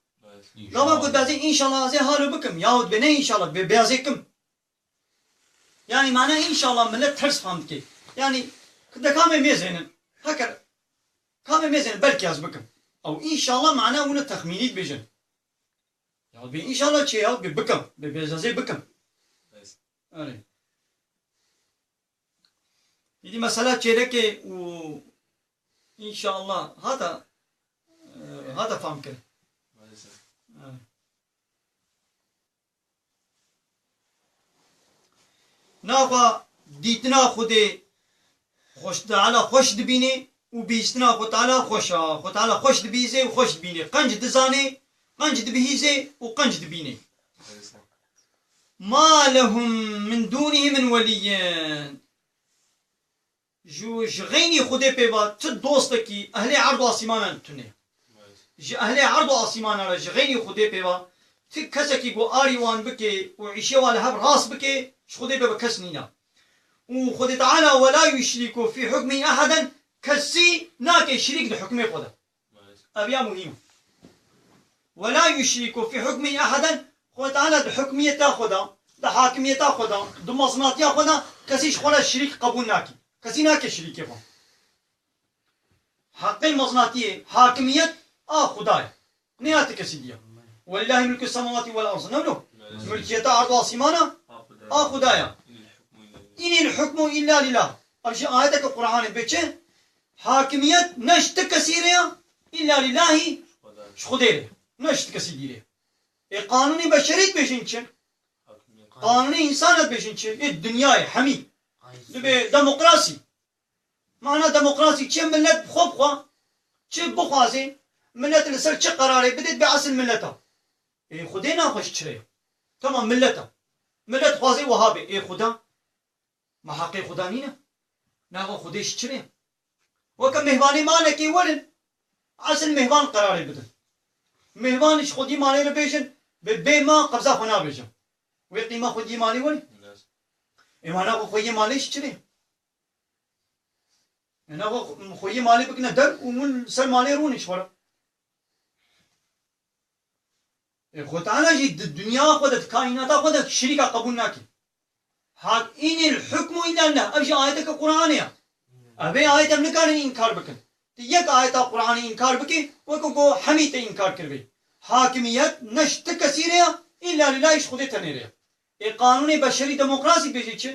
لما قلت بازي إن شاء الله زي هارو بكم ياود بني إن شاء الله ببازيكم يعني معناه إن شاء الله من لا تحرص فهمتك يعني كده كامل ميزين هكذا كامل ميزين بلكي بكم أو إن شاء الله معناه ونا تخمينيت بيجن ياود بي إن شاء الله شيء ياود بكم ببازي بكم أري دي مسألة شيء و إن شاء الله هذا فهم كده ناخوا دیتنا خودی خوش تعالی خوش دبینی و بیستنا خود تعالی خوش دبیزه و خوش دبینی قنج دزانه قنج دبهیزه و قنج دبینی ما لهم من دونه من وليين جو غيني خودي بيبا تدوستكي اهلي عرض آسمان تنه اهلي عرض آسمان على غيني خودي بيبا تكسكي جو آريوان بكي وعيشي والهب راس بكي خودي بيبا كسنينا وخودي تعالى ولا يشركوا في حكمه احدا كسي ناكي شريك لحكمه خدا ابيا مهم ولا يشركوا في حكمه احدا خود تعالى الحكميه خدا الحاكميه خدا دمصنات خدا كسيش خلا شريك قبول ناكي كسي ناكي شريك يفهم حق المصناتيه حاكميه خداي نيات كسي دي ولله ملك السماوات والارض نولو ملكيه ارض واسمانه خدايا إن الحكم إلا لله أرجع آياتك القرآن بيتش حاكمية نشت كثيرة إلا لله شخديره نشت كثيرة قانوني بشريك بيشنش قانوني إنسانات بيشنش الدنيا حمي ديمقراطي معنى ديمقراطي كم ملت بخوب خوا كم بخوازي ملت لسر كم قراري بدت بعسل ملتها خدينا خوش تشري تمام ملتها ملت خوازي وهابي خدا ما حقي خدا نينا ناغو خديش تشري وكم مهماني مالكي ولن عسل مهمان قراري بدن مهمانش خودي مالي ربيشن بما قبضة خنا بيجن وقيمة خودي مالي ولن ناغو خوي ماليش تشري ناغو خوي مالي بكنا در ومن سر مالي رونيش ورا خود أنا جد الدنيا خودت كائنات خودت شريكة قبول ناكي حق إن الحكم إلا لله أبجي آياتك القرآنية أبي آيات منكار إنكار بكن تيجي آيات القرآن إنكار بكي وكو حميت إنكار كربي حاكمية نشت كثيرة إلا لله إيش خودت تنيرة القانون بشري ديمقراطي بيجيش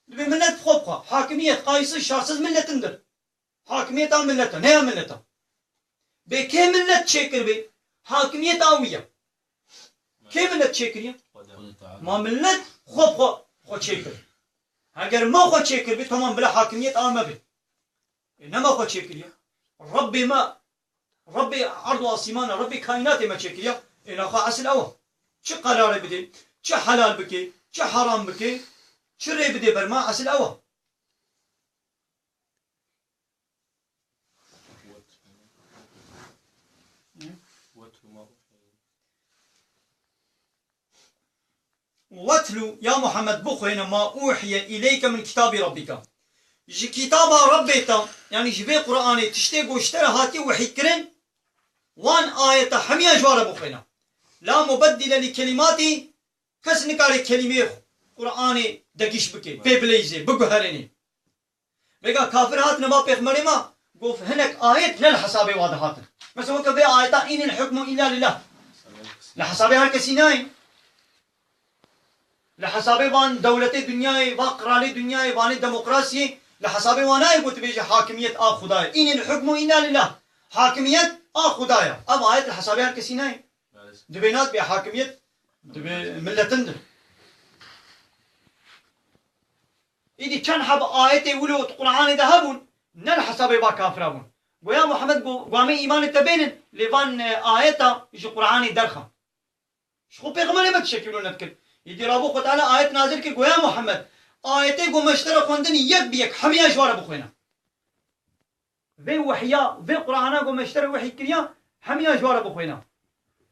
بملت خوبها حاكمية قايس شخص ملت اندر حاكمية تام ملت نيا ملت بكي ملت شكر بي حاكمية تاوية كي ملت شكرية ما ملت خوب خود شکر اگر ما خود شکر بی تمام بلا حاکمیت آمه بی انما خود شکریه ربي عرض واسمان ربي كائنات ما شكريا إن خا أصل أول شو قرار بدي شو حلال بكي شو حرام بكي شو ري بدي برما أصل أول واتلو يا محمد بخوين ما أوحي إليك من كتاب ربك جي كتاب ربيتا يعني جبي قرآني تشتيق واشترى هاتي وحي كرن وان آية حمية جوارة بخوينا لا مبدل لكلماتي كس نكاري كلمة قرآني دقيش بكي بيبليزي بقهرني بقى كافر هات نما بيخمري ما قوف هناك آية للحسابي واضحات مثلا كبي آية إن الحكم إلا لله لحسابي هالكسيناي لحسابي وان دولة الدنيا وقرالي الدنيا وان ديمقراطية لحسابي وانا يقول بيجي حاكمية خدايا إن الحكم إلا لله حاكمية خدايا أما آية الحسابي هالكسيناي دبينات بحاكمية ملتند إذا كان حب آية يقولوا القرآن ذهبون نل حسابي با كافرون ويا محمد قوامي إيمان التبين لفان آية يجي قرآن درخا شو بيغمري ما تشكلون نذكر يدي رابو تعالى آية نازل كي ويا محمد آية قو مشترى خوندن يك بيك حمية جوارة بخوينا في وحيا في قرآن قو مشترى وحي كريا حمية جوارة بخوينا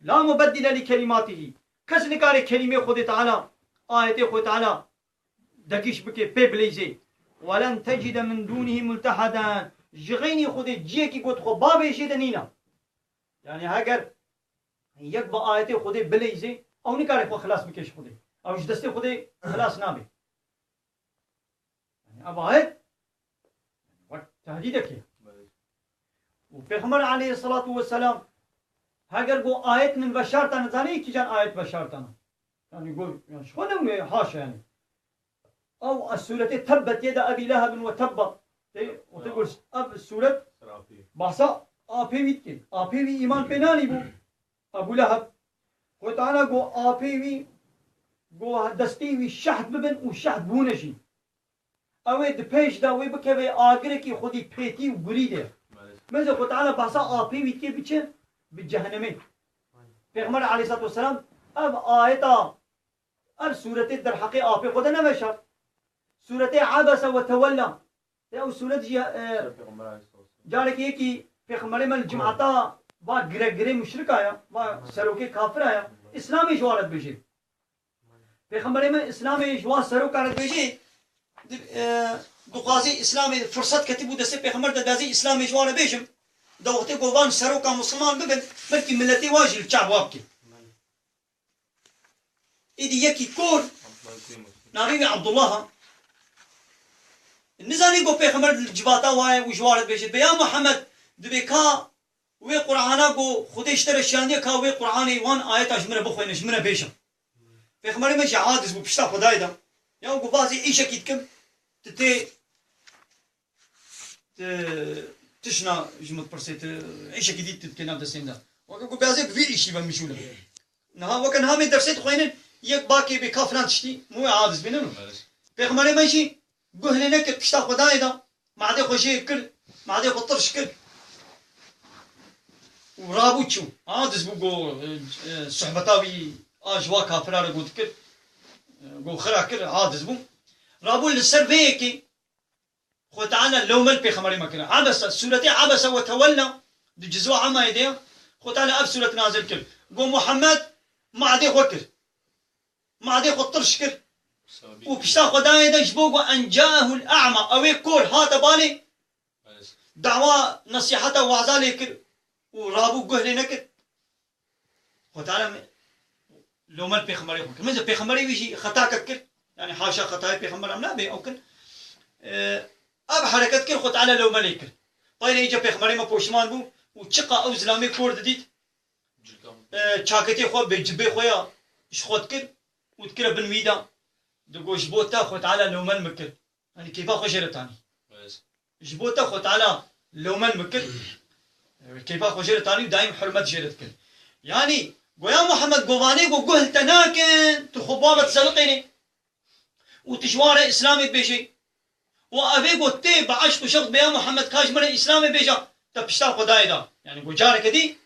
لا مبدل لكلماته كسنكاري كلمة خود تعالى آية خود تعالى دقيش بكي بيبليزي ولن تجد من دونه ملتحدا جغيني خود جيكي قد خو بابي شي دنينا يعني هاجر یک با آیت خودی بلیزی او نکاره خو خلاص بکش خودی او دستی خودی خلاص نابی اب آیت وقت تهدیده که و پیغمبر علیه الصلاة والسلام هاگر گو آیت من بشارتان زانی کی جان آیت بشارتان يعني يقول يعني شلون حاشا يعني او السورة تبت يد ابي لهب وتب وتقول اب السورة بحثا آپیوی ایمان پینانی بو ابو لهب و تعالی گو آپیوی گو دستیوی شهد ببن و شهد بونشی اوه د پیش دا وی بکوی آگره کی خودی پیتی و بریده مثل خود تعالی بحثا آپیوی که بچه بجهنمی پیغمبر علیه الصلاة والسلام اب آیتا اب سورت در حقی آپی خود نوشد سورت عبس و تولا او سورت جاره که یکی پیغمبر من جماعتا با گره مشرک آیا با سروکی کافر آیا اسلامی جوارد بشه پیغمبر من اسلامی جوار سروکارد بشه دقازی اسلامی فرصت کتی بود دسته پیغمبر دازی اسلامی جوار بشم دو وقتی گوان سروکا مسلمان ببن بلکی ملتی واجی الچعب وابکی ایدی یکی کور نامی عبدالله نزانی گو پیغمبر جباتا وای و جوارد بشه بیا محمد دبیکا وی قرآنا گو خودش تر شاندی کا وی قرآنی وان آیت اجمره بخوینش منه بیشم پیغمبر من عادز بو پشتا خدای دا یا گو بازی ایش اکید کم تی تشنا جمت پرسیت ایش اکید تکنام دستین دا وقت گو بازی بویر ایشی با میشوله نه وقت همه درسیت خوینن یک باکی به کافران تشتی مو عادز بینن پیغمبر من شی گوهنه نکرد پشتا خدای دا معده خوشی کرد معده خطرش کرد ورابوچو عادز بو صحبتاوي اجوا كافرار قلت كر قو خرا كر عادز بو رابو للسر بيكي خو تعالى لو مل بيخمري مكنا عبس سورة عبس وتولى دي جزوا عما يديه خو تعالى اب سورة نازل كر قو محمد ما عدي خوكر ما عدي خطرش كر وكشتا خداي ده جبوغو ان جاءه الاعمى اوي كور هات بالي دعوة نصيحته وعزالي كر ورابو قهلي نكت وتعالى لو مال بيخمري يقول ماذا بيخمري ويجي خطاك كر يعني حاشا خطاي بيخمر ام لا بي او كن اب حركات كر خو تعالى لو مال يكر طيب يجي بيخمري ما بوشمان بو وتشقا او زلامي كورد ديت شاكتي خو بجبي خويا ايش خود كر وتكر بالميدا دقوش بوتا خو تعالى لو مال مكر يعني كيف اخو جرتاني جبوتا خو تعالى لو مال مكر كيف اخو جرتاني دايم حرمت جرت كر يعني قويا محمد قواني قو قهل تناكن تخبابة سلقيني وتشوار اسلامي بيجي وابي قو تي بعشق وشغط بيا محمد كاج من اسلامي بيجا تبشتا خداي دا يعني قو جارك دي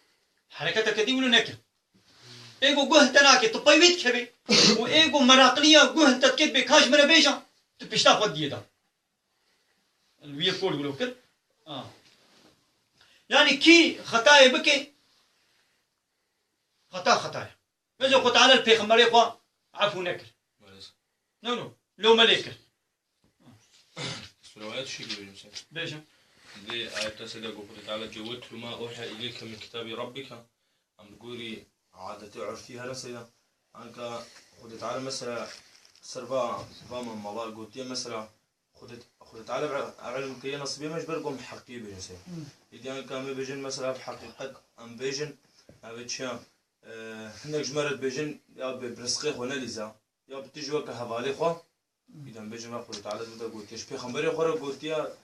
حركتك دي ولو نكر ايقو قهل تناكي تطيويت كبي وايقو مراقلية قهل تتكد بكاج من بيجا تبشتا خدي دا الوية كور قولو كر يعني كي خطايا بكي خطايا ماذا قلت على البيغمبر يقوى عفو نكر نو لو مليكر روايات شيء يقول مثلا بيجا دي آيات سيدة قلت تعالى جوت ما أوحى إليك من كتاب ربك أم تقولي عادة عرفيها لسيدة أنك قلت تعالى مثلا سربا من مضال قلت مثلا خذ تعالى علم كي نصبي مجبر قوم حقي بيجن سي إذا أنا كان بيجن مثلا بحقيقة أم بيجن أبتشام هناك جمرة بيجن يا برسخي خونا ليزا يا بتجوا كهوالي خو إذا بيجن ما خذ تعالى بده قلت يش بيخمبري خورا قلت يا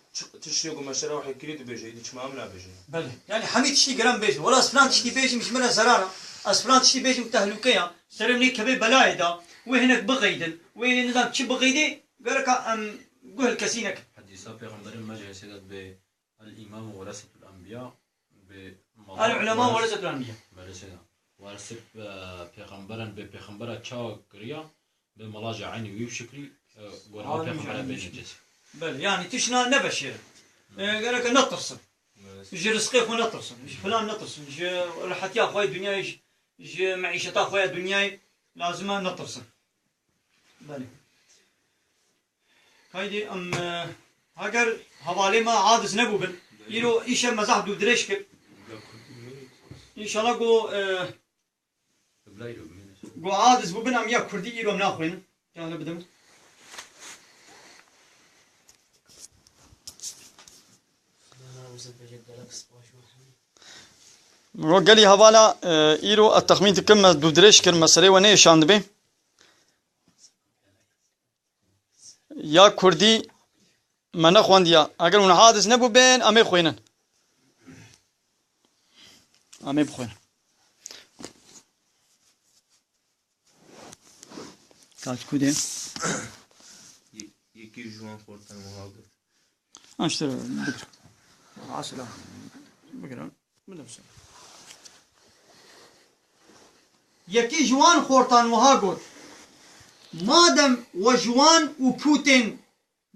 تشتيقوا مشاريع واحد كريت بيجي إذا شو ما عملنا بيجن بله يعني حميد تشتي جرام بيجن ولا أسفلان تشتي بيجن مش منها زرارة أسفلان تشتي بيجن تهلكية سلمني كبير بلايدا وهناك بغيدن وين نظام تشي بغيدي قالك أم قهل كسينك حديثا بيغمبر ما جاء سيدات بالإمام ورثة الأنبياء العلماء ورثة الأنبياء برسنا ورثة بيغمبرا تشاو كريا بملاجع عيني ويبشكلي ورها بيغمبرا بين الجنس بل يعني تشنا نبشر قالك نطرسن يجي رزقي خو نطرسن يجي فلان نطرسن يجي راحتي أخوي الدنيا يجي معيشة أخوي الدنيا لازم نطرسن بل هايدي ام هاجر حوالي ما عادس نبوبن يرو ايش مزح دو دريشك ان شاء الله قو قو عادز ببن أم يا كردي إيرو مناخوين كان بدم مرو قالي هوالا إيرو التخمين تكمل دودريش كلمة سري وني شاند به يا كردي ما نخوان ديا أقل من عادز نبو بين أمي خوينن أمي بخوين كاش كودي يكي جوان خورتن وهاقر أشتري بكر عسلة بكرة بدمسه يكي جوان خورتان وهاقر مادم وجوان وبوتين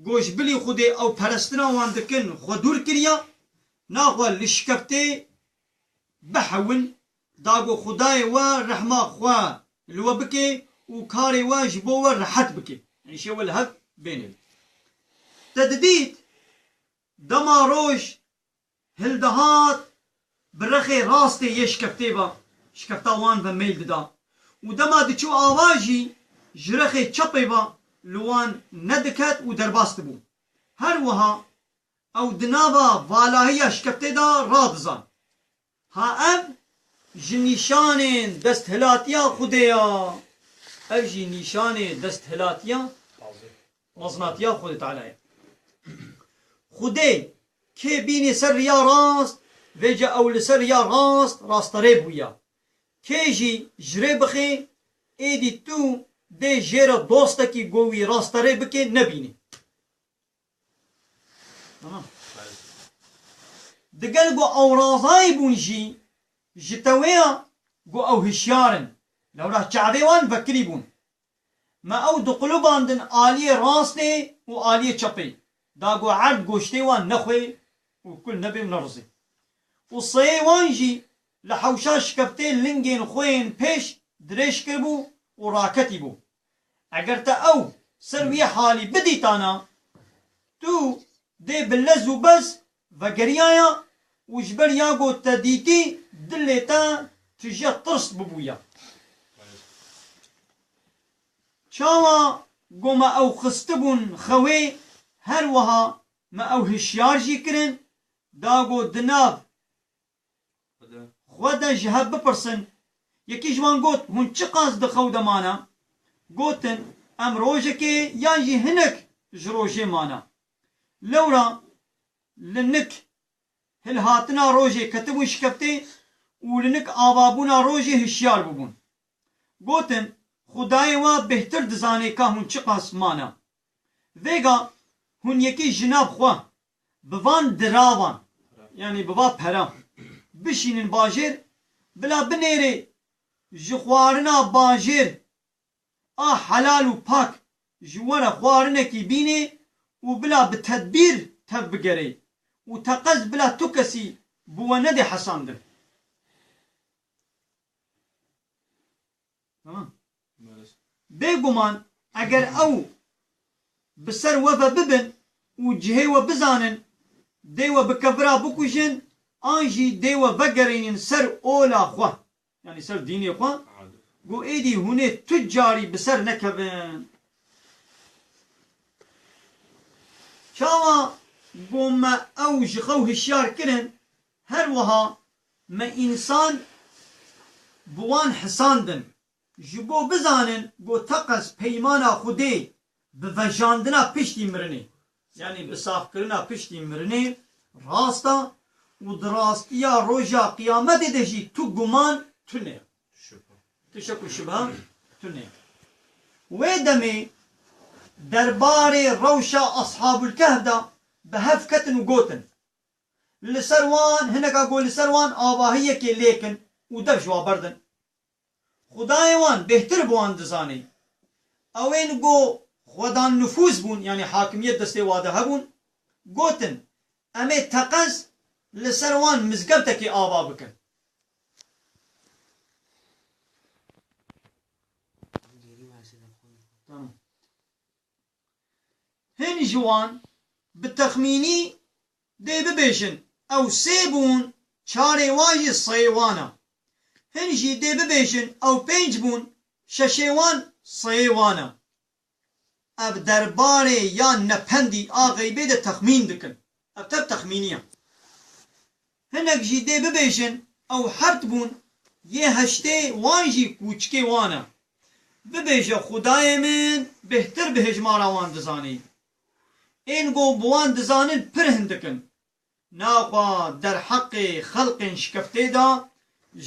گوش بلی خودی او پرستنا وان دکن خودور کریا ناخوال لشکفته بحون داگو خدای و رحمه خواه لو بکی و کاری و جبو و رحت بکی يعني شو الهب بينهم تدديد دما روش هلدهات برخي راستي يشكفتي با شكفتا وان بميل دا ودما دچو آواجي جرخي چپي با لوان ندكت و درباست بو هر وها او دنابا والاهية شكفته دا رادزان ها اب جنيشان دست هلاتيا خوديا او جنيشان دست هلاتيا مزناتيا خود تعالى خودي كي بيني سر يا راست ويجا او لسر يا راست ريبويا كيجي جريبخي ايدي تو دي جيرا دوستكي قوي راست ريبكي نبيني دقل قو او رازاي بونجي جتويا قو او هشيارن لو راه شعبيوان بكري بون ما او دقلوبان دن آلية راستي و آلية چپي داقو عرد قوشتي وان نخوي وكل نبي منرزي والصيوان جي لحوشاش كفتين لنجين خوين بيش دريش كربو وراكتي بو اگر او سروي حالي بديتانا تو دي بلزو بس وقريايا وجبر ياقو تديتي دلتا تجي طرس ببويا شاوا قوما او خستبون خوي هروها ما او هشيار جي كرن داقو دناب خوادا جهب بپرسن يكي جوان قوت هون چه قاصد خو دمانا قوتن ام روجكي يانجي هنك جروجي مانا لورا لنك هل هاتنا روجي كتبو شكفتي ولنك آبابونا روجي هشيار ببون قوتن خدای و بهتر دزانه که هون چه قاس مانا ویگا هون یکی جناب خواه بوان دراوان یعنی بوا پرا بشینن باجر بلا بنیره جخوارنا باجر حلال و پاک جوارا خوارنه کی بینه و بلا بتدبیر تب بگره و تقز بلا تو کسی بوانده حسان ده تمام بيقومان اگر او بسر وفا ببن وجهيوا بزانن ديوا بكبرا بكوشن انجي ديوا بقرين سر اولا خواه يعني سر ديني خواه قو ايدي هوني تجاري بسر نكبن شاوا قو ما او جخو هشيار كرن هر وها ما انسان بوان حساندن جبو بزانن بو تقص پیمانا خودی بوجاندنا پشتی مرنه یعنی بصاف کرنا پشتی مرنه راستا و دراستیا روژا قیامت دهی تو گمان تو نه تشکو شبه تو نه و دمی دربار روشا اصحاب الكهف دا بهف کتن و گوتن لسروان هنکا گو لسروان آواهیه که لیکن و دف جوا بردن خدای وان بهتر بوان دزانی اوین گو خودان نفوذ بون یعنی حاکمیت دسته واده هبون گوتن امی تقز لسروان مزگبتکی آبا بکن هن جوان بتخمینی دی ببیشن او سیبون چاره واجی صیوانا هنجي دي ببيشن أو بينج بون ششيوان صيوانا أب درباري يان نبندي آغيبه ده تخمين دكن أب تب تخمينية هنك جي دي ببيشن أو حرت بون يه هشته وانجي كوچكي وانا ببيشه خدای من بهتر به هجمارا وان دزانی این گو بوان دزانن پر هندکن ناقا در حق خلق شکفته دا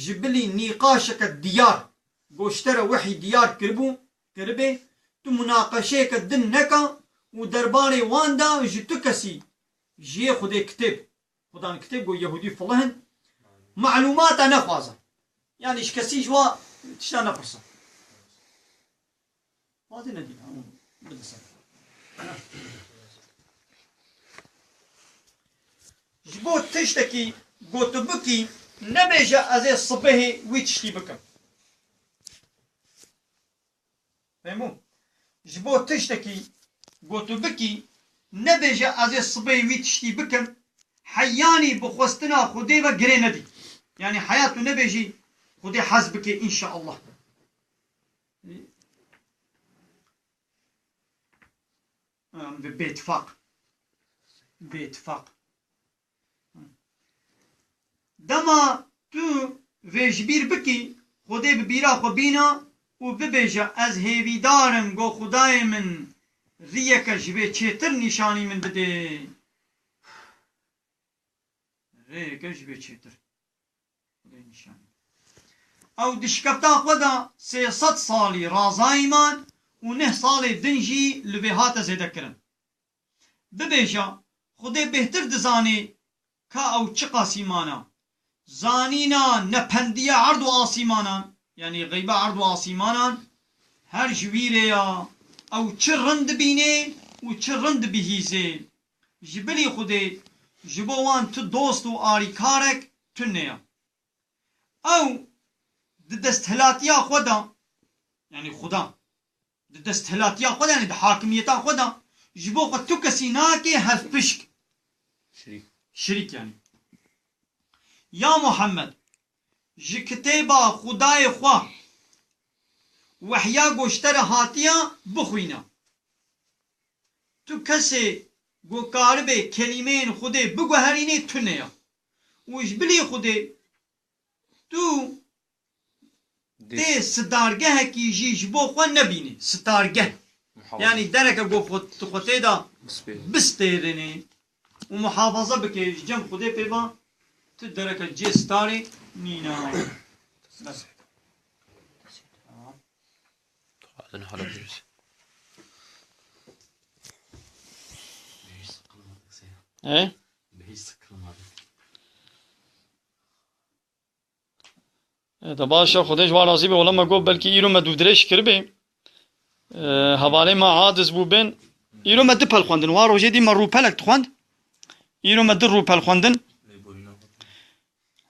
جبلی نقاشك الديار گوشتر وحي ديار كربه تو مناقشه كدن نكا و درباري واندا جتو كسي جي خده كتب خدان كتب گو يهودي فلهن معلومات نخوازا يعني اش كسي جوا تشتا نفرسا هذه ندي بدسا جبو تشتكي قوتو بكي نبيجا ازي الصبه ويتشتي بكم فهمو جبو تشتكي قوتو بكي نبيجا ازي الصبه ويتشتي بكم حياني بخوستنا خدي وقري ندي يعني حياته نبيجي خدي حسبك ان شاء الله باتفاق دما تو ویجبیر بکی خودی ببیرا خو بینا و ببیجا از هیویدارم گو خدای من ریکا جبه چیتر نشانی من بده ریکا جبه چیتر خدای نشانی او دشکفتا خدا 300 سالی رازایمان و 9 سالی دنجی لبهات زیده کرن ببیجا خودی بهتر دزانی که او چه قاسیمانا زانينا نپندية عرض آسيمانا يعني غيبة عرض آسيمانا هر جويريا او چرند بيني و چرند بهيزي جبلي خودي جبوان تو دوست و آريكارك تنيا او دستهلاتيا خدا يعني خدا دستهلاتيا خدا يعني حاكميتا خدا جبو خد تو كسيناكي هف بشك شريك يعني يا محمد جي كتابا خداي خوا وحيا گوشتر هاتيا بخوينا تو كسي گو كاربه كلمين خدي بگو هريني تنيا وجبلي خدي تو دي ستارگه كي جي جبو خوا نبيني ستارگه يعني درك گو خطي دا بستيرني ومحافظة بكي جم خدي بيبا تدرك الجي ستاري نينا بس هذا حلو جيس ايه تباشا خودش وارازی به علما گفت بلکه ایرو مدودرش کربه حواله ما عادز بو بین ایرو مد پل خوندن وارو جدی من رو پلک خوند ایرو مد رو پل خوندن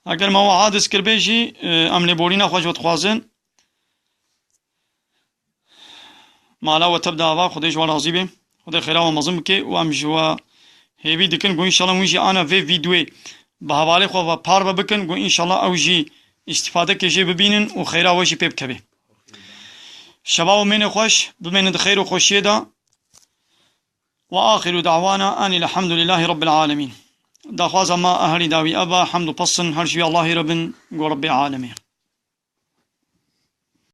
اگر ما عادز کربه جی ام لبورینا خوش بتخوازن مالا و تبدا آوا خودش وارازی به خود خیرا و مزم که و ام جوا هیوی دکن گو انشالله مونجی آنا وی ویدیوی به حواله خو و پار بکن گو انشالله او جی استفاده که جی ببینن و خیرا و جی پیب کبه شباب من خوش بمن خير وخوشيدا وآخر دعوانا أن الحمد لله رب العالمين دا خوازا ما أهلي داوي أبا حمد بصن هرشي الله رب العالمين